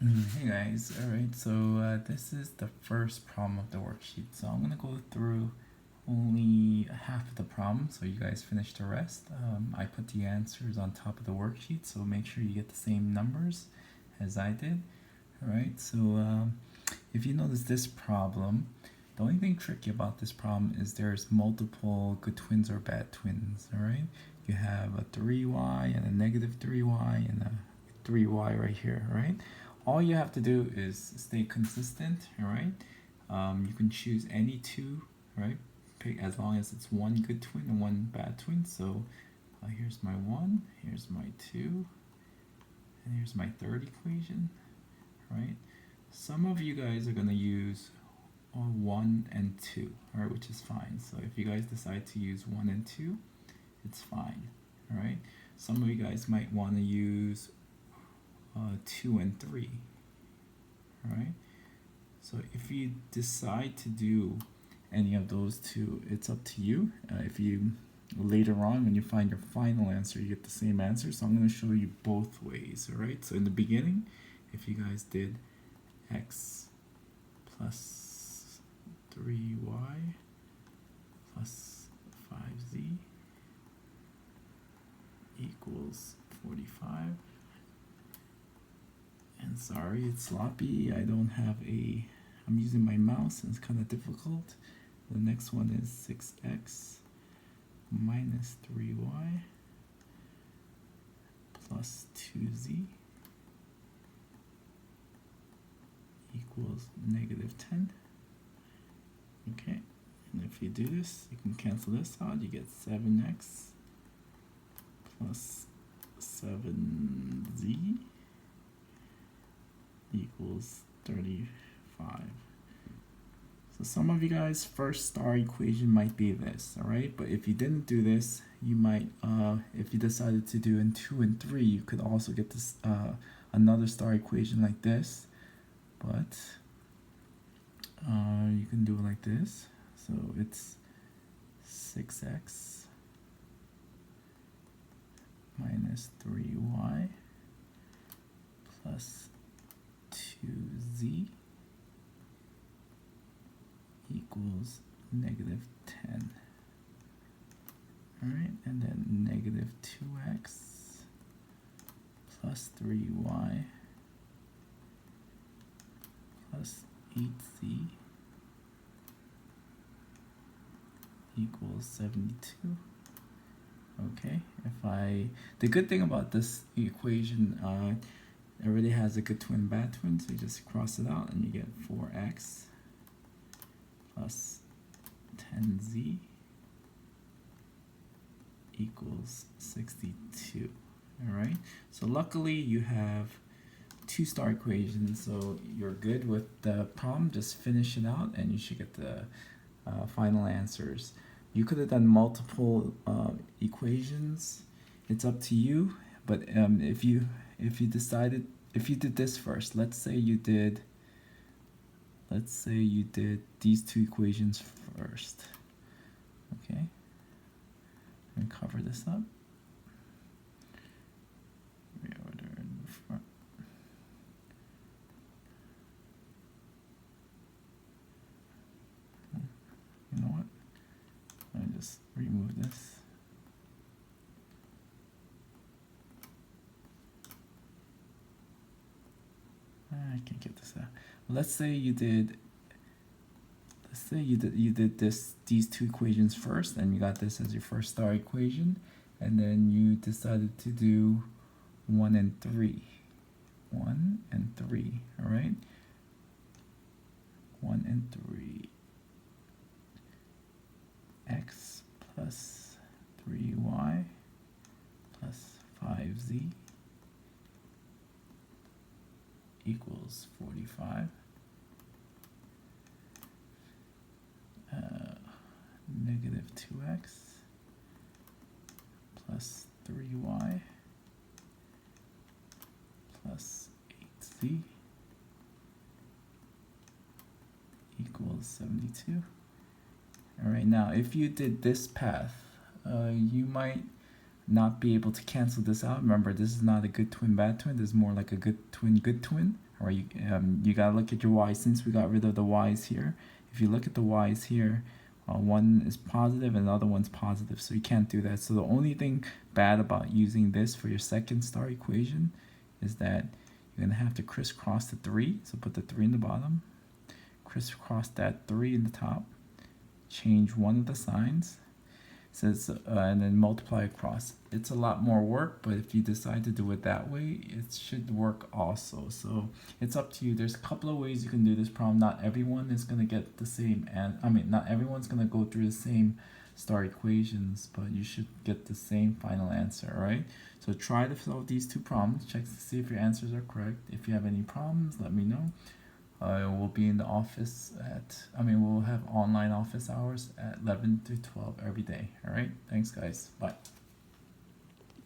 Hey guys, alright, so this is the first problem of the worksheet. So I'm going to go through only half of the problem so you guys finish the rest. I put the answers on top of the worksheet, so make sure you get the same numbers as I did. Alright, so if you notice this problem, the only thing tricky about this problem is there's multiple good twins or bad twins, alright? You have a 3y and a negative 3y and a 3y right here, right? All you have to do is stay consistent, alright? You can choose any two, right? Pick as long as it's one good twin and one bad twin. So here's my 1, here's my 2, and here's my third equation, right? Some of you guys are going to use 1 and 2, alright, which is fine. So if you guys decide to use 1 and 2, it's fine, alright? Some of you guys might want to use 2 and 3, alright? So if you decide to do any of those two, it's up to you. If you later on when you find your final answer you get the same answer, so I'm going to show you both ways, alright? So in the beginning, if you guys did x plus 3y plus 5z equals 45, and sorry it's sloppy, I don't have I'm using my mouse and it's kind of difficult. The next one is 6x minus 3y plus 2z equals negative 10. Okay, and if you do this, you can cancel this out. You get 7x plus 7z equals 35. So some of you guys' first star equation might be this, alright? But if you didn't do this, you might, if you decided to do in 2 and 3, you could also get this another star equation like this. But you can do it like this. So it's 6x minus 3y plus 2z equals negative 10. Alright, and then negative 2x plus 3y plus 8z equals 72. Okay, the good thing about this equation, it already has a good twin, bad twin, so you just cross it out and you get 4x plus 10z equals 62. Alright, so luckily you have two star equations, so you're good with the problem. Just finish it out and you should get the final answers. You could have done multiple equations, it's up to you, but if you did this first, let's say you did these two equations first. Okay, and cover this up. Reorder in the front. You know what? Let me just remove this. I can't get this out. Let's say you did these two equations first, and you got this as your first star equation, and then you decided to do 1 and 3. 1 and 3, alright? 1 and 3. X plus 3y plus 5z equals 45. Negative 2x plus 3y plus 8z equals 72. Alright, now if you did this path, you might not be able to cancel this out. Remember, this is not a good twin, bad twin. This is more like a good twin, All right, you gotta look at your y's. Since we got rid of the y's here, if you look at the y's here, one is positive and the other one's positive, so you can't do that. So the only thing bad about using this for your second star equation is that you're gonna have to crisscross the 3. So put the 3 in the bottom, crisscross that 3 in the top, change one of the signs, says, and then multiply across. It's a lot more work, but if you decide to do it that way, it should work also. So it's up to you. There's a couple of ways you can do this problem. Not everyone is gonna get the same, and not everyone's gonna go through the same star equations, but you should get the same final answer. All right, so try to solve these 2 problems, check to see if your answers are correct. If you have any problems, let me know. We'll be in the office we'll have online office hours at 11 to 12 every day. All right, thanks guys, bye.